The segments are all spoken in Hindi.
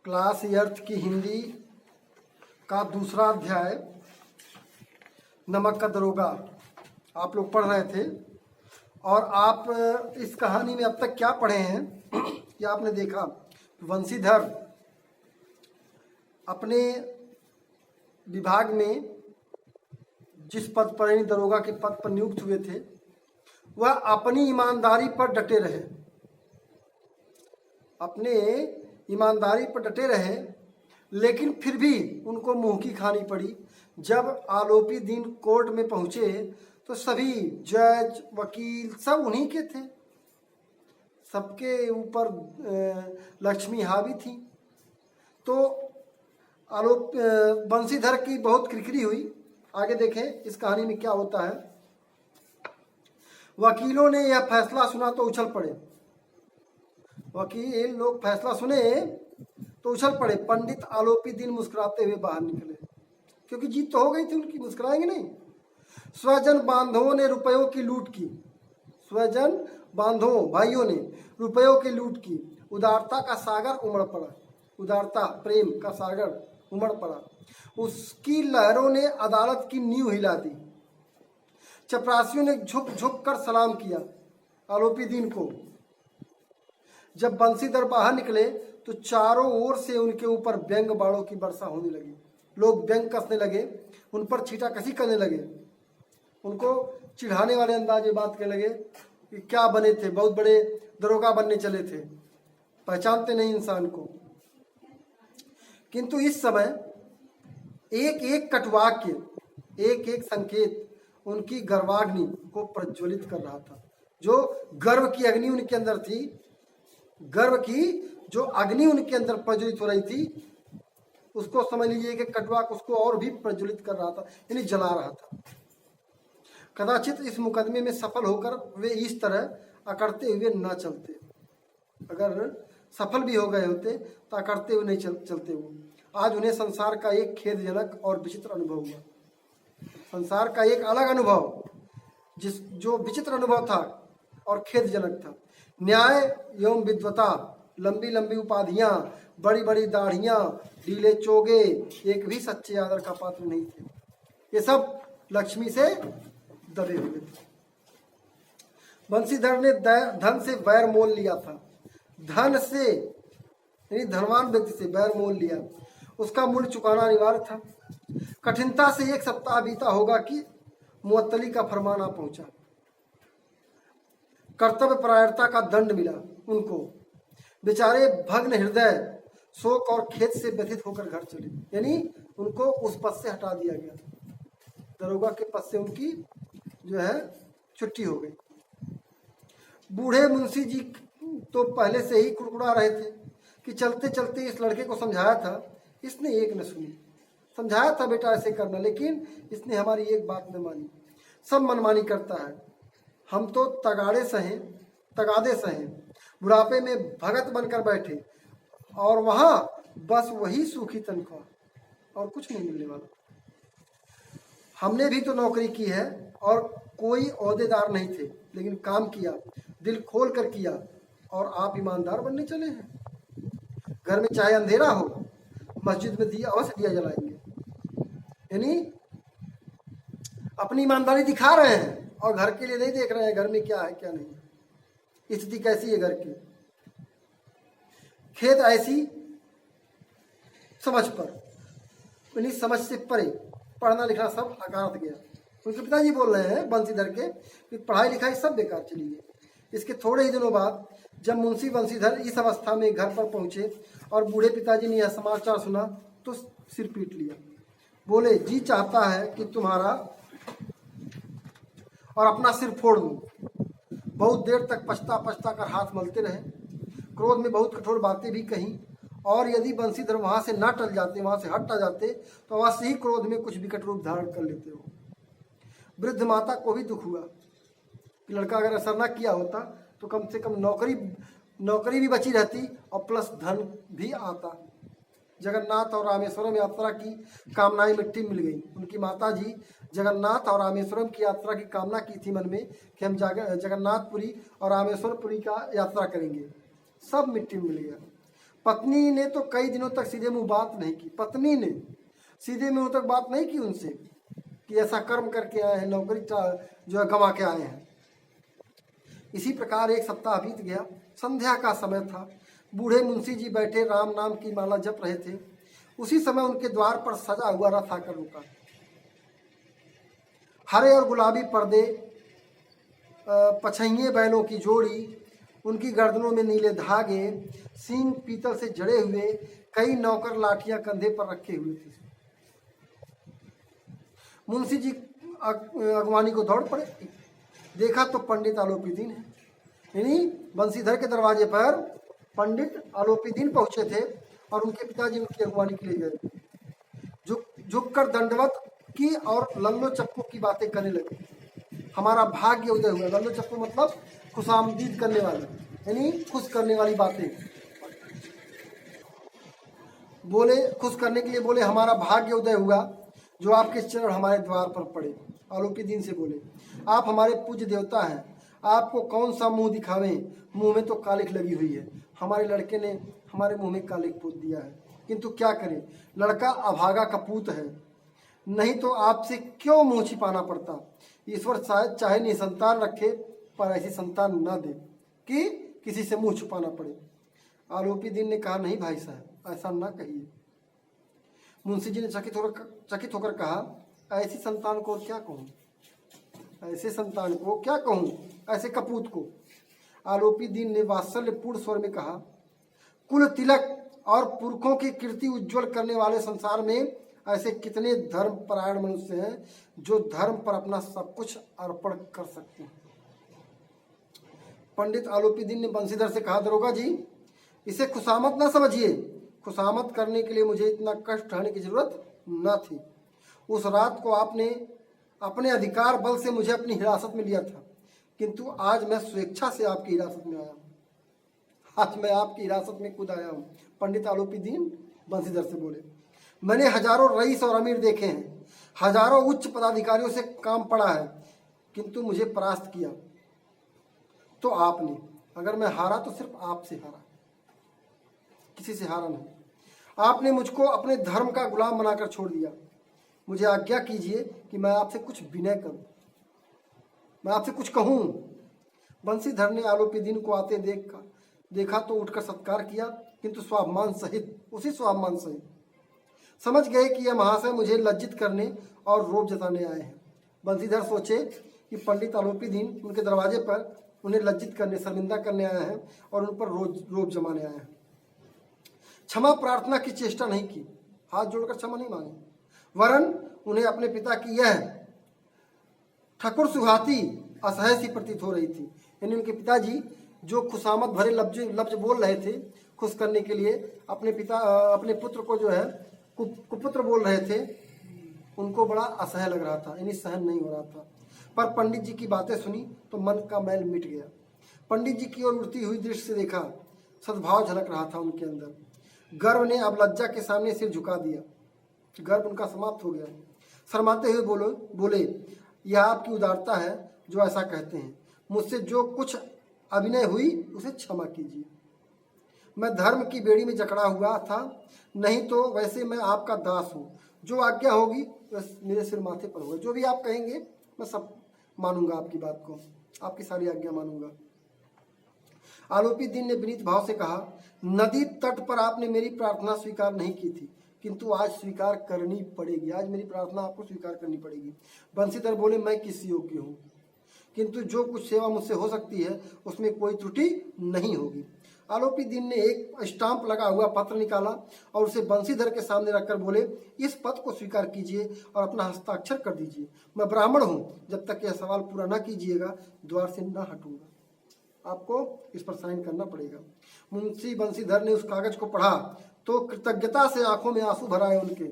क्लास अर्थ की हिंदी का दूसरा अध्याय नमक का दरोगा आप लोग पढ़ रहे थे। और आप इस कहानी में अब तक क्या पढ़े हैं कि आपने देखा वंशीधर अपने विभाग में जिस पद पर यानी दरोगा के पद पर नियुक्त हुए थे वह अपनी ईमानदारी पर डटे रहे, अपने ईमानदारी पर डटे रहे, लेकिन फिर भी उनको मुंह की खानी पड़ी। जब आरोपी दिन कोर्ट में पहुंचे तो सभी जज वकील सब उन्हीं के थे, सबके ऊपर लक्ष्मी हावी थी। तो आरोप बंशीधर की बहुत किरकिरी हुई। आगे देखें इस कहानी में क्या होता है। वकीलों ने यह फैसला सुना तो उछल पड़े, वकील लोग फैसला सुने तो उछल पड़े। पंडित आरोपी दिन मुस्कुराते हुए बाहर निकले, क्योंकि जीत तो हो गई थी उनकी, मुस्कुराएंगे नहीं। स्वजन बांधवों ने रुपयों की लूट की, स्वजन बांधवों भाइयों ने रुपयों की लूट की। उदारता का सागर उमड़ पड़ा, उदारता प्रेम का सागर उमड़ पड़ा। उसकी लहरों ने अदालत की नींव हिला दी। चपरासियों ने झुक झुक कर सलाम किया आरोपी दिन को। जब बंशीधर बाहर निकले तो चारों ओर से उनके ऊपर व्यंग बाणों की वर्षा होने लगी। लोग व्यंग कसने लगे, उन पर छीटाकशी करने लगे, उनको चिढ़ाने वाले अंदाज में बात करने लगे कि क्या बने थे, बहुत बड़े दरोगा बनने चले थे, पहचानते नहीं इंसान को। किंतु इस समय एक एक कटुवाक्य, एक एक संकेत उनकी गर्वाग्नि को प्रज्वलित कर रहा था। जो गर्व की अग्नि उनके अंदर थी, गर्व की जो अग्नि उनके अंदर प्रज्वलित हो रही थी, उसको समझ लीजिए कि कटवाक उसको और भी प्रज्वलित कर रहा था, यानी जला रहा था। कदाचित इस मुकदमे में सफल होकर वे इस तरह अकड़ते हुए न चलते। अगर सफल भी हो गए होते तो अकड़ते हुए नहीं चलते वो। आज उन्हें संसार का एक खेदजनक और विचित्र अनुभव हुआ, संसार का एक अलग अनुभव जो विचित्र अनुभव था और खेदजनक था। न्याय एवं विद्वता, लंबी लंबी उपाधियां, बड़ी बड़ी दाढ़ियां, ढीले चोगे, एक भी सच्चे आदर का पात्र नहीं थे। ये सब लक्ष्मी से दबे हुए थे। बंशीधर ने धन से वैर मोल लिया था, धन से यानी धनवान व्यक्ति से वैर मोल लिया, उसका मूल्य चुकाना अनिवार्य था। कठिनता से एक सप्ताह बीता होगा कि मुअत्तली का फरमान आ पहुंचा। कर्तव्य परायणता का दंड मिला उनको। बेचारे भग्न हृदय शोक और खेद से व्यथित होकर घर चले, यानी उनको उस पद से हटा दिया गया, दरोगा के पद से उनकी जो है छुट्टी हो गई। बूढ़े मुंशी जी तो पहले से ही कुड़कुड़ा रहे थे कि चलते चलते इस लड़के को समझाया था, इसने एक न सुनी। समझाया था बेटा ऐसे करना, लेकिन इसने हमारी एक बात न मानी, सब मनमानी करता है। हम तो तगाड़े सहें, तगादे सहें, बुढ़ापे में भगत बनकर बैठे और वहां बस वही सूखी तनख्वाह और कुछ नहीं मिलने वाला। हमने भी तो नौकरी की है और कोई ओहदेदार नहीं थे, लेकिन काम किया, दिल खोल कर किया, और आप ईमानदार बनने चले हैं। घर में चाहे अंधेरा हो, मस्जिद में दिया अवश्य दिया जलाएंगे, यानी अपनी ईमानदारी दिखा रहे हैं और घर के लिए नहीं देख रहे हैं घर में क्या है क्या नहीं, स्थिति कैसी है घर की। खेद ऐसी समझ पर, यानी समझ से परे पढ़ना लिखना सब अकारत गया। उनके पिताजी बोल रहे हैं बंशीधर के कि पढ़ाई लिखाई सब बेकार चली गई। इसके थोड़े ही दिनों बाद जब मुंशी बंशीधर इस अवस्था में घर पर पहुंचे और बूढ़े पिताजी ने यह समाचार सुना तो सिर पीट लिया। बोले, जी चाहता है कि तुम्हारा और अपना सिर फोड़ दूं। बहुत देर तक पछता पछता कर हाथ मलते रहे, क्रोध में बहुत कठोर बातें भी कहीं, और यदि बंशीधर वहां से न टल जाते, वहां से हट जाते तो अवश्य ही क्रोध में कुछ विकट रूप धारण कर लेते हो। वृद्ध माता को भी दुख हुआ कि लड़का अगर असर न किया होता तो कम से कम नौकरी भी बची रहती और प्लस धन भी आता। जगन्नाथ और रामेश्वरम यात्रा की कामनाएं मिट्टी मिल गई। उनकी माता जी जगन्नाथ और रामेश्वरम की यात्रा की कामना की थी मन में कि हम जगन्नाथपुरी और रामेश्वरपुरी का यात्रा करेंगे, सब मिट्टी में मिल गया। पत्नी ने तो कई दिनों तक सीधे मुंह बात नहीं की। पत्नी ने सीधे मुंह तक बात नहीं की उनसे कि ऐसा कर्म करके आए हैं, नौकरी जो है गंवा के आए हैं। इसी प्रकार एक सप्ताह बीत गया। संध्या का समय था। बूढ़े मुंशी जी बैठे राम नाम की माला जप रहे थे। उसी समय उनके द्वार पर सजा हुआ रथ आकर रुका। हरे और गुलाबी पर्दे, पछइये बैलों की जोड़ी, उनकी गर्दनों में नीले धागे, सींग पीतल से जड़े हुए, कई नौकर लाठियां कंधे पर रखे हुए थे। मुंशी जी अगवानी को दौड़ पड़े। देखा तो पंडित आलोपीदीन है। यानी बंसीधर के दरवाजे पर पंडित आलोपीदीन पहुंचे थे और उनके पिताजी उनकी अगवानी के लिए गए। झुक कर दंडवत की और लल्लो चप्पू की बातें करने लगे। हमारा भाग्य उदय हुआ। लल्लो चप्पू मतलब खुशामदीद करने वाली, यानी खुश करने वाली बातें बोले। खुश करने के लिए बोले, हमारा भाग्य उदय हुआ जो आपके चरण हमारे द्वार पर पड़े। आलोपीदीन से बोले, आप हमारे पूज्य देवता हैं, आपको कौन सा मुंह दिखावें, मुंह में तो कालिख लगी हुई है। हमारे लड़के ने हमारे मुंह में कालिख पोत दिया है, किंतु क्या करें, लड़का अभागा कपूत है, नहीं तो आपसे क्यों मुंह छिपाना पड़ता। ईश्वर शायद चाहे निसंतान रखे, पर ऐसी संतान न दे कि किसी से मुंह छुपाना पड़े। आलोपीदीन ने कहा, नहीं भाई साहब, ऐसा ना कहिए। मुंशी जी ने चकित होकर कहा, ऐसी संतान को क्या कहूँ, ऐसे संतान को क्या कहूँ, ऐसे कपूत को। आलोपीदीन ने वात्सल्यपूर्ण स्वर में कहा, कुल तिलक और पुरखों की कीर्ति उज्जवल करने वाले संसार में ऐसे कितने धर्म परायण मनुष्य हैं जो धर्म पर अपना सब कुछ अर्पण कर सकते हैं। पंडित आलोपीदीन ने बंसीधर से कहा, दरोगा जी, इसे खुशामत ना समझिए। खुशामत करने के लिए मुझे इतना कष्ट सहने की जरूरत न थी। उस रात को आपने अपने अधिकार बल से मुझे अपनी हिरासत में लिया था, किंतु आज मैं स्वेच्छा से आपकी हिरासत में आया हूँ। आज मैं आपकी हिरासत में खुद आया हूँ। पंडित आलोपीदीन बंसीधर से बोले, मैंने हजारों रईस और अमीर देखे हैं, हजारों उच्च पदाधिकारियों से काम पड़ा है, किंतु मुझे परास्त किया तो आपने। अगर मैं हारा तो सिर्फ आपसे हारा, किसी से हारा नहीं। आपने मुझको अपने धर्म का गुलाम बनाकर छोड़ दिया। मुझे आज्ञा कीजिए कि मैं आपसे कुछ विनय करूं, मैं आपसे कुछ कहूं। बंसीधर ने आलोपीदीन को आते देखा तो उठकर सत्कार किया, किंतु स्वाभिमान सहित, उसी स्वाभिमान सहित। समझ गए कि यह महाशय मुझे लज्जित करने और रोब जताने आए हैं। बंसीधर सोचे कि पंडित आलोपीदीन उनके दरवाजे पर उन्हें लज्जित करने, शर्मिंदा करने आए हैं और उन पर रोब जमाने आए हैं। क्षमा प्रार्थना की चेष्टा नहीं की, हाथ जोड़कर क्षमा नहीं मांगी, वरन उन्हें अपने पिता की यह ठकुर सुहाती असह्य सी प्रतीत हो रही थी। यानी उनके पिताजी जो खुशामत भरे लफ्ज बोल रहे थे खुश करने के लिए, अपने पुत्र को जो है कुपुत्र बोल रहे थे, उनको बड़ा असह्य लग रहा था, यानी सहन नहीं हो रहा था। पर पंडित जी की बातें सुनी तो मन का मैल मिट गया। पंडित जी की ओर उड़ती हुई दृष्टि से देखा, सद्भाव झलक रहा था उनके अंदर। गर्व ने अब लज्जा के सामने सिर झुका दिया, गर्व उनका समाप्त हो गया। शर्माते हुए बोले, यह आपकी उदारता है जो ऐसा कहते हैं। मुझसे जो कुछ अभिनय हुई उसे क्षमा कीजिए। मैं धर्म की बेड़ी में जकड़ा हुआ था, नहीं तो वैसे मैं आपका दास हूँ। जो आज्ञा होगी बस मेरे सिर माथे पर होगा। जो भी आप कहेंगे मैं सब मानूंगा, आपकी बात को, आपकी सारी आज्ञा मानूंगा। आलोपीदीन ने विनीत भाव से कहा, नदी तट पर आपने मेरी प्रार्थना स्वीकार नहीं की थी, किंतु आज स्वीकार करनी पड़ेगी। आज मेरी प्रार्थना आपको स्वीकार करनी पड़ेगी। बंसीधर बोले, मैं किस योग्य हूँ, किंतु जो कुछ सेवा मुझसे हो सकती है उसमें कोई त्रुटि नहीं होगी। आलोपीदीन ने एक स्टाम्प लगा हुआ पत्र निकाला और उसे बंसीधर के सामने रखकर बोले, इस पत्र को स्वीकार कीजिए और अपना हस्ताक्षर कर दीजिए। मैं ब्राह्मण हूँ, जब तक यह सवाल पूरा न कीजिएगा द्वार से न हटूंगा। आपको इस पर साइन करना पड़ेगा। मुंशी बंसीधर ने उस कागज को पढ़ा तो कृतज्ञता से आंखों में आंसू भर आए। उनके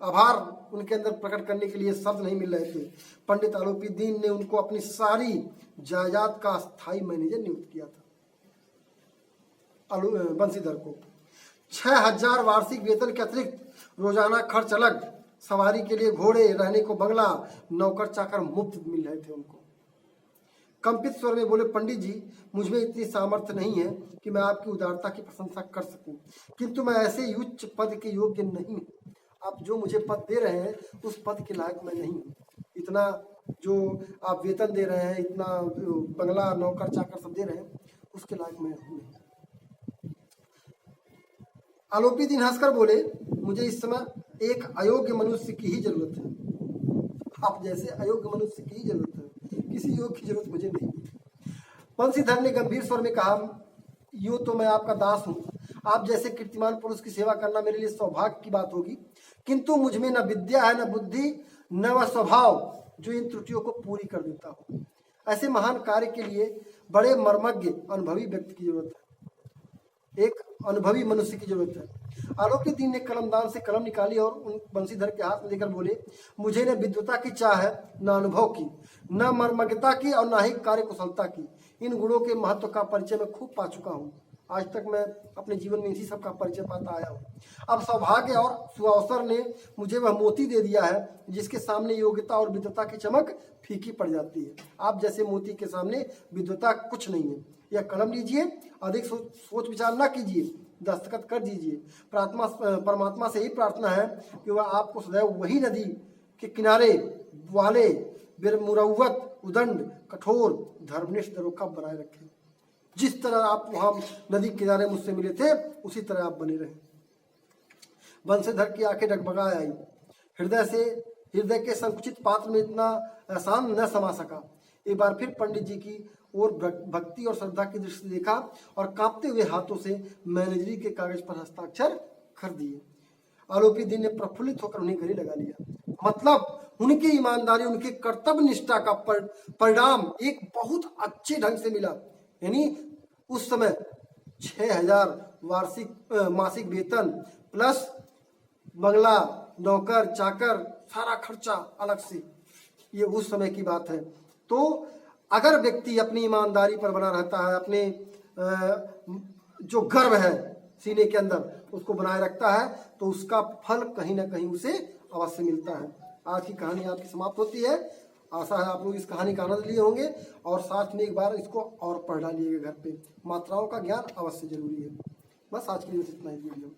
आभार उनके अंदर प्रकट करने के लिए शब्द नहीं मिल रहे थे। पंडित आलोपीदीन ने उनको अपनी सारी जायदाद का स्थायी मैनेजर नियुक्त किया था। बंसीधर को 6000 वार्षिक वेतन के अतिरिक्त रोजाना खर्च अलग, सवारी के लिए घोड़े, रहने को बंगला, नौकर चाकर मुफ्त मिल रहे थे उनको। कंपित स्वर में बोले, पंडित जी, मुझमें इतनी सामर्थ्य नहीं है कि मैं आपकी उदारता की प्रशंसा कर सकूं, किंतु मैं ऐसे उच्च पद के योग्य नहीं हूँ। आप जो मुझे पद दे रहे हैं उस पद के लायक मैं नहीं हूँ। इतना जो आप वेतन दे रहे हैं, इतना बंगला नौकर चाकर सब दे रहे हैं, उसके लायक मैं हूँ नहीं। आलोपी दिन हंसकर बोले, मुझे इस समय एक अयोग्य मनुष्य की ही जरूरत है। आप जैसे अयोग्य मनुष्य की ही जरूरत है, किसी योग्य की जरूरत मुझे नहीं। बंशीधर ने गंभीर स्वर में कहा, यूं तो मैं आपका दास हूँ, आप जैसे कीर्तिमान पुरुष की सेवा करना मेरे लिए सौभाग्य की बात होगी, किंतु मुझमें न विद्या है, न बुद्धि, न वह स्वभाव जो इन त्रुटियों को पूरी कर देता हो। ऐसे महान कार्य के लिए बड़े मर्मज्ञ अनुभवी व्यक्ति की जरूरत है, एक अनुभवी मनुष्य की जरूरत है। आलोकित दिन ने कलमदान से कलम निकाली और उन बंशीधर के हाथ में देकर बोले, मुझे न विद्वता की चाह है, न अनुभव की, न मर्मज्ञता की और न ही कार्य कुशलता की। इन गुणों के महत्व का परिचय मैं खूब पा चुका हूँ। आज तक मैं अपने जीवन में इसी सब का परिचय पाता आया हूँ। अब सौभाग्य और सुअवसर ने मुझे वह मोती दे दिया है जिसके सामने योग्यता और विद्वता की चमक फीकी पड़ जाती है। आप जैसे मोती के सामने विद्वता कुछ नहीं है। यह कलम लीजिए, अधिक सोच विचार न कीजिए, दस्तखत कर दीजिए। परमात्मा से ही प्रार्थना है कि वह आपको सदैव वही नदी के किनारे वाले बेमुरव्वत, उदंड, कठोर, धर्मनिष्ठ दरोखा बनाए रखे। जिस तरह आप वहां नदी किनारे मुझसे मिले थे उसी तरह आप बने रहे। बंशीधर की आंखें डगमगा आई। हृदय के संकुचित पात्र में इतना एहसान न समा सका। एक बार फिर पंडित जी की ओर भक्ति और श्रद्धा की दृष्टि देखा और कांपते हुए हाथों से मैनेजरी के कागज पर हस्ताक्षर कर दिए। आलोपी दिन ने प्रफुल्लित होकर उन्हें गले लगा लिया। मतलब उनकी ईमानदारी, उनकी कर्तव्य निष्ठा का परिणाम एक बहुत अच्छे ढंग से मिला। यानी उस समय 6,000 मासिक वेतन प्लस बंगला, नौकर चाकर, सारा खर्चा अलग से, ये उस समय की बात है। तो अगर व्यक्ति अपनी ईमानदारी पर बना रहता है, अपने जो गर्व है सीने के अंदर उसको बनाए रखता है, तो उसका फल कहीं ना कहीं उसे अवश्य मिलता है। आज की कहानी आपकी समाप्त होती है। आशा है आप लोग इस कहानी का आनंद लिए होंगे और साथ में एक बार इसको और पढ़ डालिएगा घर पे। मात्राओं का ज्ञान अवश्य जरूरी है। बस आज के लिए इतना ही वीडियो।